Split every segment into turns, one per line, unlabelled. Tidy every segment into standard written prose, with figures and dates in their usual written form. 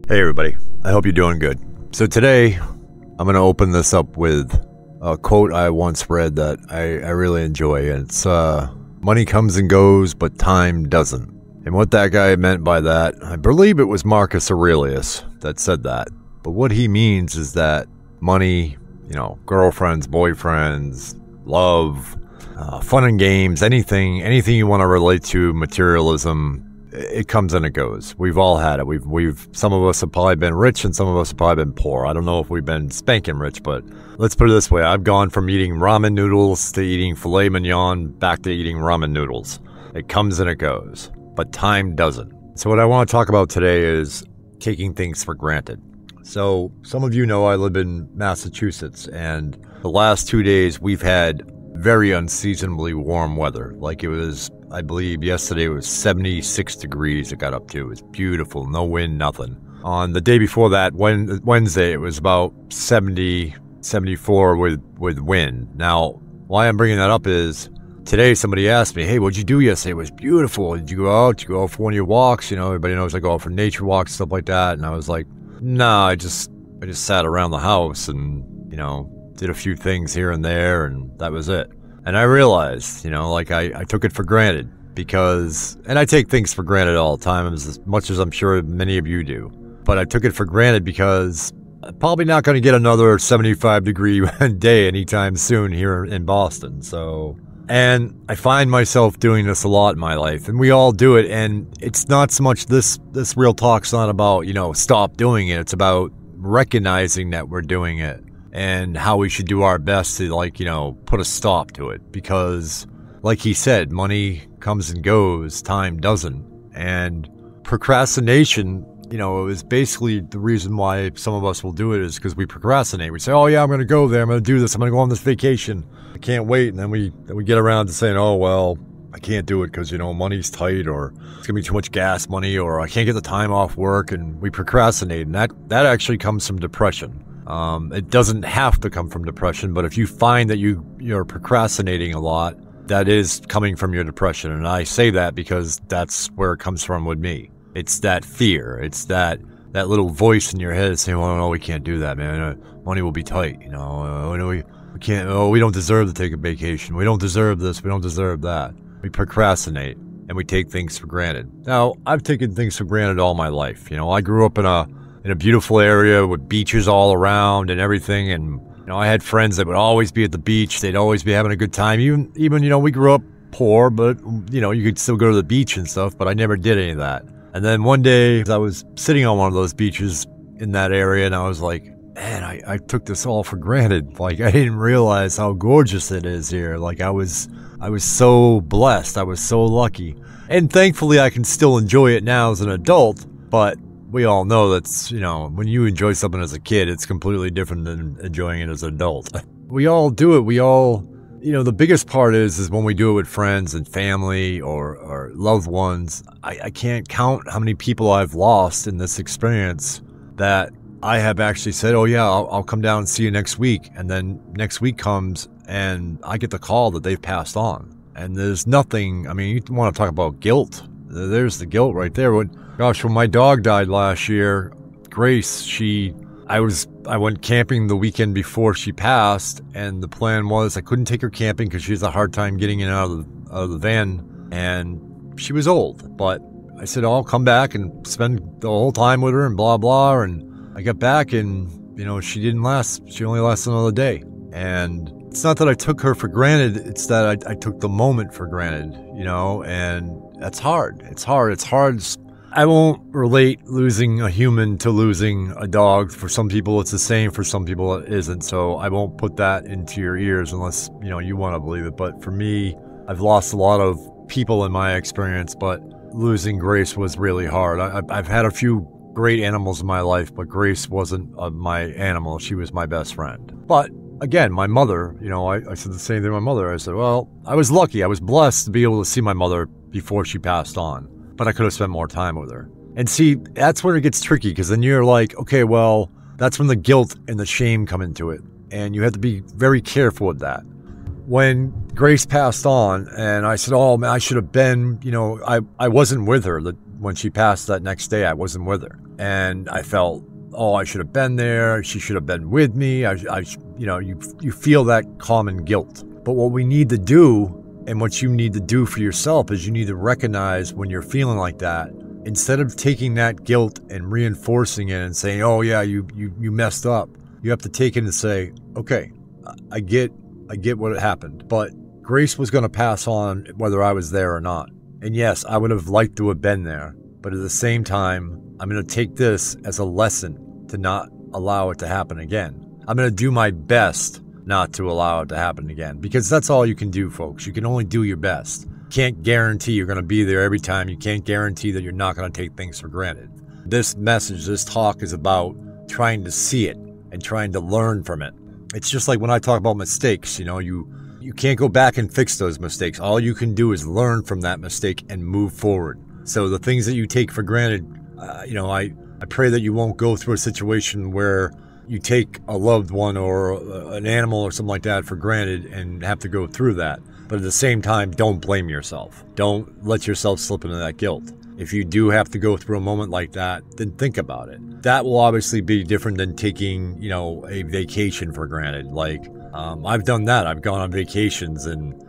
Hey everybody, I hope you're doing good. So today, I'm going to open this up with a quote I once read that I really enjoy, and it's, money comes and goes, but time doesn't. And what that guy meant by that, I believe it was Marcus Aurelius that said that. But what he means is that money, girlfriends, boyfriends, love, fun and games, anything you want to relate to, materialism, it comes and it goes. We've all had it. We've some of us have probably been rich and some of us have probably been poor. I don't know if we've been spanking rich, but let's put it this way. I've gone from eating ramen noodles to eating filet mignon back to eating ramen noodles. It comes and it goes, but time doesn't. So what I want to talk about today is taking things for granted. So some of you know I live in Massachusetts, and the last 2 days we've had very unseasonably warm weather. Like it was, I believe yesterday it was 76 degrees it got up to. It was beautiful, no wind, nothing. On the day before that, Wednesday, it was about 70, 74 with wind. Now, why I'm bringing that up is today somebody asked me, hey, what'd you do yesterday? It was beautiful. Did you go out? Did you go out for one of your walks? Everybody knows I go out for nature walks, stuff like that. And I was like, no, I just sat around the house and, did a few things here and there, and that was it. And I realized, I took it for granted and I take things for granted all the time, as much as I'm sure many of you do. But I took it for granted because I'm probably not going to get another 75-degree day anytime soon here in Boston. And I find myself doing this a lot in my life, and we all do it. And it's not so much this real talk's not about, stop doing it. It's about recognizing that we're doing it and how we should do our best to put a stop to it. Because like he said, money comes and goes, time doesn't. And procrastination, is basically the reason why some of us will do it is because we procrastinate. We say, oh yeah, I'm going to go there. I'm going to do this. I'm going to go on this vacation. I can't wait. And then we get around to saying, oh, well, I can't do it because, money's tight, or it's going to be too much gas money, or I can't get the time off work. And we procrastinate. And that actually comes from depression. It doesn't have to come from depression, but if you find that you're procrastinating a lot, that is coming from your depression. And I say that because that's where it comes from with me. It's that fear. It's that little voice in your head saying, well, no, we can't do that, man. Money will be tight. we can't, we don't deserve to take a vacation. We don't deserve this. We don't deserve that. We procrastinate and we take things for granted. Now, I've taken things for granted all my life. I grew up in a beautiful area with beaches all around and everything. And, I had friends that would always be at the beach. They'd always be having a good time. Even, we grew up poor, but, you could still go to the beach and stuff, but I never did any of that. And then one day I was sitting on one of those beaches in that area, and I was like, man, I took this all for granted. Like, I didn't realize how gorgeous it is here. Like, I was so blessed. I was so lucky. And thankfully I can still enjoy it now as an adult, but we all know that's, when you enjoy something as a kid, it's completely different than enjoying it as an adult. We all do it. We all, the biggest part is when we do it with friends and family or loved ones. I can't count how many people I've lost in this experience that I have actually said, oh yeah, I'll come down and see you next week. And then next week comes and I get the call that they've passed on. And there's nothing, you want to talk about guilt. There's the guilt right there. When my dog died last year, Grace, I went camping the weekend before she passed, and the plan was I couldn't take her camping because she has a hard time getting in and out of the van, and she was old. But I said, I'll come back and spend the whole time with her and blah, blah. And I got back and, she didn't last. She only lasted another day. And it's not that I took her for granted. It's that I took the moment for granted, and that's hard. It's hard. I won't relate losing a human to losing a dog. For some people, it's the same. For some people, it isn't. So I won't put that into your ears unless, you want to believe it. But for me, I've lost a lot of people in my experience, but losing Grace was really hard. I've had a few great animals in my life, but Grace wasn't my animal. She was my best friend. But again, my mother, I said the same thing to my mother. I said, well, I was lucky. I was blessed to be able to see my mother before she passed on. But I could have spent more time with her. And see, that's where it gets tricky, because then you're like, okay, well, that's when the guilt and the shame come into it. And you have to be very careful with that. When Grace passed on, and I said, oh, man, I should have been, I wasn't with her when she passed that next day. I wasn't with her. And I felt, oh, I should have been there. She should have been with me. You feel that common guilt. But what we need to do, and what you need to do for yourself, is you need to recognize when you're feeling like that, instead of taking that guilt and reinforcing it and saying, oh yeah, you messed up, you have to take it and say, okay, I get what happened, but grace was going to pass on whether I was there or not. And yes, I would have liked to have been there, but at the same time, I'm going to take this as a lesson to not allow it to happen again. I'm going to do my best not to allow it to happen again, because that's all you can do, folks. You can only do your best. You can't guarantee you're going to be there every time. You can't guarantee that you're not going to take things for granted. This message, this talk is about trying to see it and trying to learn from it. It's just like when I talk about mistakes, you can't go back and fix those mistakes. All you can do is learn from that mistake and move forward. So the things that you take for granted, I pray that you won't go through a situation where you take a loved one or an animal or something like that for granted and have to go through that. But at the same time, don't blame yourself. Don't let yourself slip into that guilt. If you do have to go through a moment like that, then think about it. That will obviously be different than taking, a vacation for granted. Like, I've done that. I've gone on vacations, and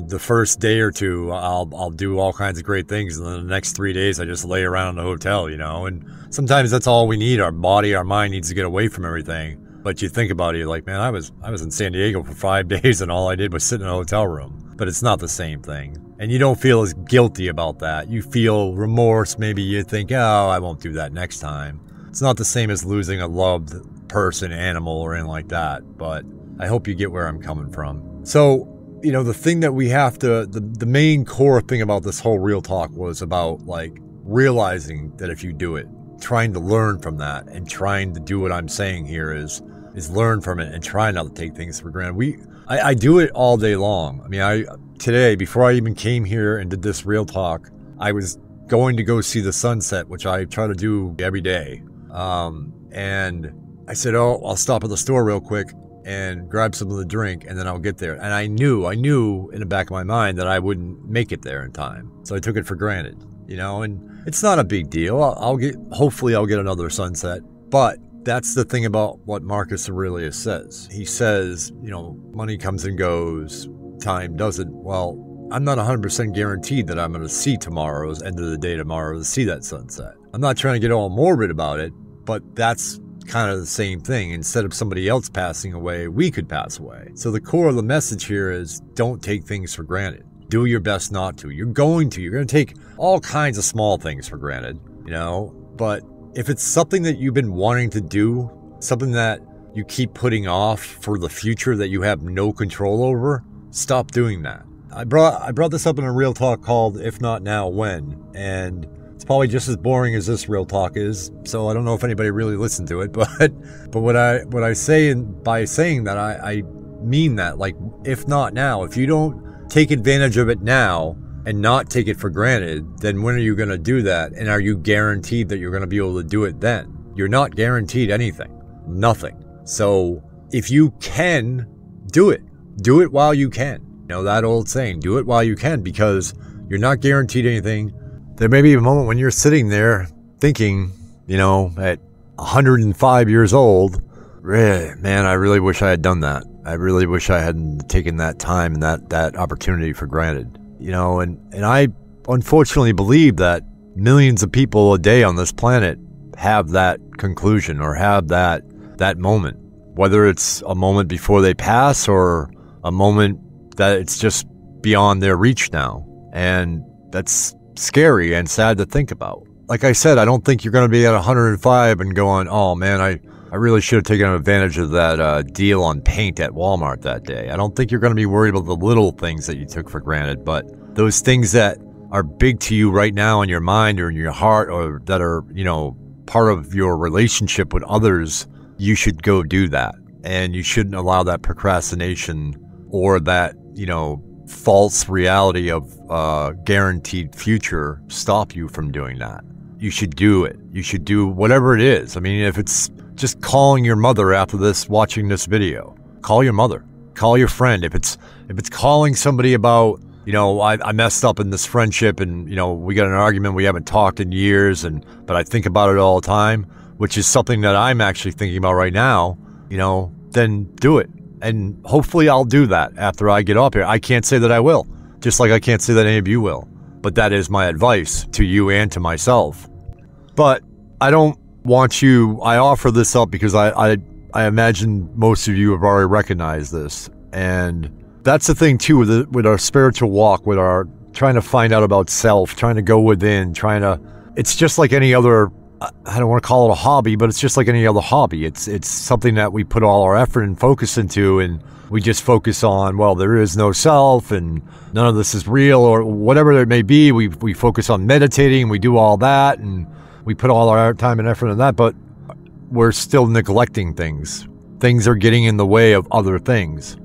the first day or two, I'll do all kinds of great things, and then the next 3 days, I just lay around in the hotel, and sometimes that's all we need. Our body, our mind needs to get away from everything. But you think about it, you're like, man, I was in San Diego for 5 days, and all I did was sit in a hotel room. But it's not the same thing. And you don't feel as guilty about that. You feel remorse. Maybe you think, oh, I won't do that next time. It's not the same as losing a loved person, animal, or anything like that. But I hope you get where I'm coming from. So, the thing that we have to, the main core thing about this whole real talk was about realizing that if you do it, trying to learn from that and trying to do what I'm saying here is learn from it and try not to take things for granted. I do it all day long. I mean, today, before I even came here and did this real talk, I was going to go see the sunset, which I try to do every day. And I said, oh, I'll stop at the store real quick and grab some of the drink, and then I'll get there. And I knew in the back of my mind that I wouldn't make it there in time. So I took it for granted, and it's not a big deal. Hopefully I'll get another sunset. But that's the thing about what Marcus Aurelius says. He says, money comes and goes, time doesn't. Well, I'm not 100% guaranteed that I'm going to see tomorrow's end of the day tomorrow to see that sunset. I'm not trying to get all morbid about it, but that's kind of the same thing. Instead of somebody else passing away, we could pass away. So the core of the message here is don't take things for granted. Do your best not to. You're going to take all kinds of small things for granted, but if it's something that you've been wanting to do, something that you keep putting off for the future that you have no control over, stop doing that. I brought this up in a real talk called If Not Now, When? And it's probably just as boring as this real talk is, so I don't know if anybody really listened to it, but what I say by saying that, I mean that, if not now, if you don't take advantage of it now and not take it for granted, then when are you going to do that? And are you guaranteed that you're going to be able to do it then? You're not guaranteed anything. Nothing. So if you can, do it. Do it while you can. That old saying, do it while you can, because you're not guaranteed anything. There may be a moment when you're sitting there thinking, at 105 years old, man, I really wish I had done that. I really wish I hadn't taken that time and that opportunity for granted. And I unfortunately believe that millions of people a day on this planet have that conclusion or have that moment, whether it's a moment before they pass or a moment that it's just beyond their reach now. And that's scary and sad to think about. Like I said, I don't think you're going to be at 105 and going, oh man, I really should have taken advantage of that deal on paint at Walmart that day. I don't think you're going to be worried about the little things that you took for granted, but those things that are big to you right now in your mind or in your heart, or that are, part of your relationship with others, you should go do that. And you shouldn't allow that procrastination or that, false reality of guaranteed future stop you from doing that. You should do it. You should do whatever it is. I mean, if it's just calling your mother after watching this video, call your mother, call your friend. If it's calling somebody about I messed up in this friendship and, we got in an argument, we haven't talked in years, but I think about it all the time, which is something that I'm actually thinking about right now, then do it. And hopefully I'll do that after I get up here. I can't say that I will, just like I can't say that any of you will. But that is my advice to you and to myself. But I don't want you, I offer this up because I imagine most of you have already recognized this. And that's the thing too with our spiritual walk, with our trying to find out about self, trying to go within, it's just like any other, I don't want to call it a hobby, but it's just like any other hobby. It's something that we put all our effort and focus into, and we just focus on, well, there is no self and none of this is real, or whatever it may be. We focus on meditating, we do all that, and we put all our time and effort in that, but we're still neglecting things. Things are getting in the way of other things.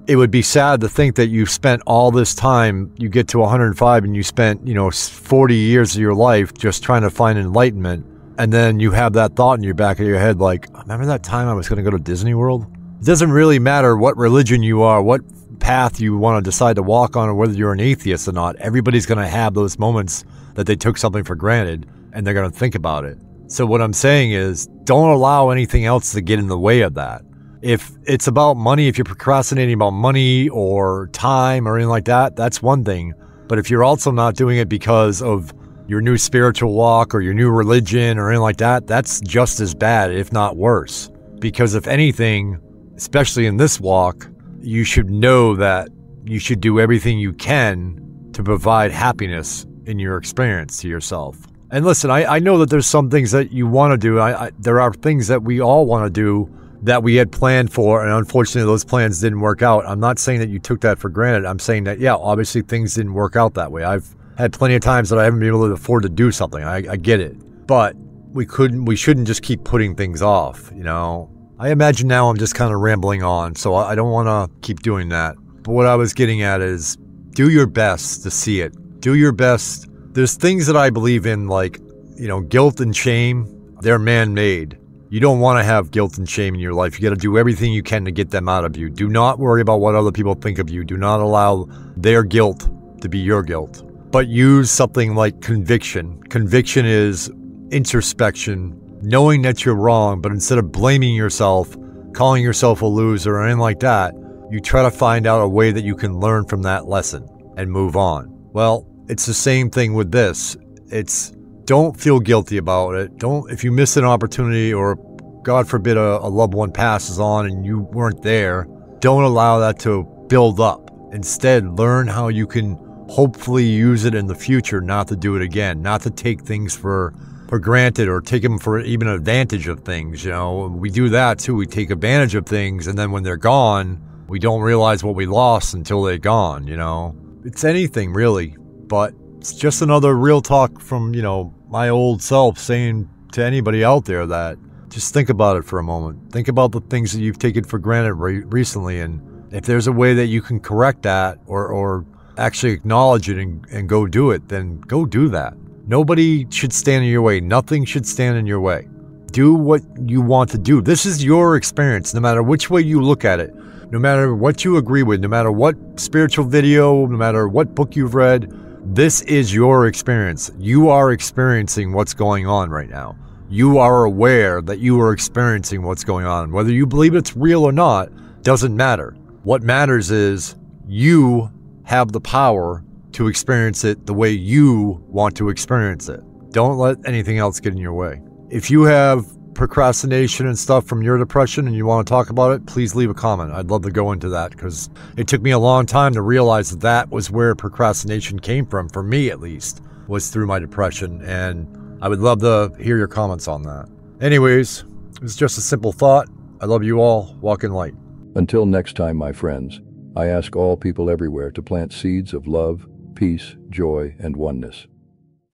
It would be sad to think that you've spent all this time, you get to 105 and you spent, 40 years of your life just trying to find enlightenment. And then you have that thought in your back of your head, like, remember that time I was going to go to Disney World? It doesn't really matter what religion you are, what path you want to decide to walk on, or whether you're an atheist or not. Everybody's going to have those moments that they took something for granted and they're going to think about it. So what I'm saying is, don't allow anything else to get in the way of that. If it's about money, if you're procrastinating about money or time or anything like that, that's one thing. But if you're also not doing it because of your new spiritual walk or your new religion or anything like that, that's just as bad, if not worse. Because if anything, especially in this walk, you should know that you should do everything you can to provide happiness in your experience to yourself. And listen, I know that there's some things that you want to do. There are things that we all want to do that we had planned for, and unfortunately those plans didn't work out. I'm not saying that you took that for granted. I'm saying that, yeah, obviously things didn't work out that way. I've had plenty of times that I haven't been able to afford to do something. I get it. But we shouldn't just keep putting things off, I imagine now I'm just kind of rambling on, so I don't want to keep doing that. But what I was getting at is, do your best to see it. Do your best. There's things that I believe in, like, guilt and shame, they're man-made. You don't want to have guilt and shame in your life. You got to do everything you can to get them out of you. Do not worry about what other people think of you. Do not allow their guilt to be your guilt. But use something like conviction. Conviction is introspection, knowing that you're wrong, but instead of blaming yourself, calling yourself a loser or anything like that, you try to find out a way that you can learn from that lesson and move on. Well, it's the same thing with this. Don't feel guilty about it. If you miss an opportunity, or God forbid a loved one passes on and you weren't there, don't allow that to build up. Instead, learn how you can hopefully use it in the future, not to do it again, not to take things for granted or take them for even advantage of things. We do that too. We take advantage of things, and then when they're gone, we don't realize what we lost until they're gone. It's anything really, but it's just another real talk from, my old self saying to anybody out there that just think about it for a moment. Think about the things that you've taken for granted recently, and if there's a way that you can correct that or actually acknowledge it and go do it, then go do that. Nobody should stand in your way. Nothing should stand in your way. Do what you want to do. This is your experience, no matter which way you look at it, no matter what you agree with, no matter what spiritual video, no matter what book you've read. This is your experience. You are experiencing what's going on right now. You are aware that you are experiencing what's going on. Whether you believe it's real or not, doesn't matter. What matters is you have the power to experience it the way you want to experience it. Don't let anything else get in your way. If you have procrastination and stuff from your depression and you want to talk about it, please leave a comment. I'd love to go into that, because it took me a long time to realize that was where procrastination came from, for me at least, was through my depression, and I would love to hear your comments on that. Anyways, it was just a simple thought. I love you all. Walk in light.
Until next time, my friends, I ask all people everywhere to plant seeds of love, peace, joy, and oneness.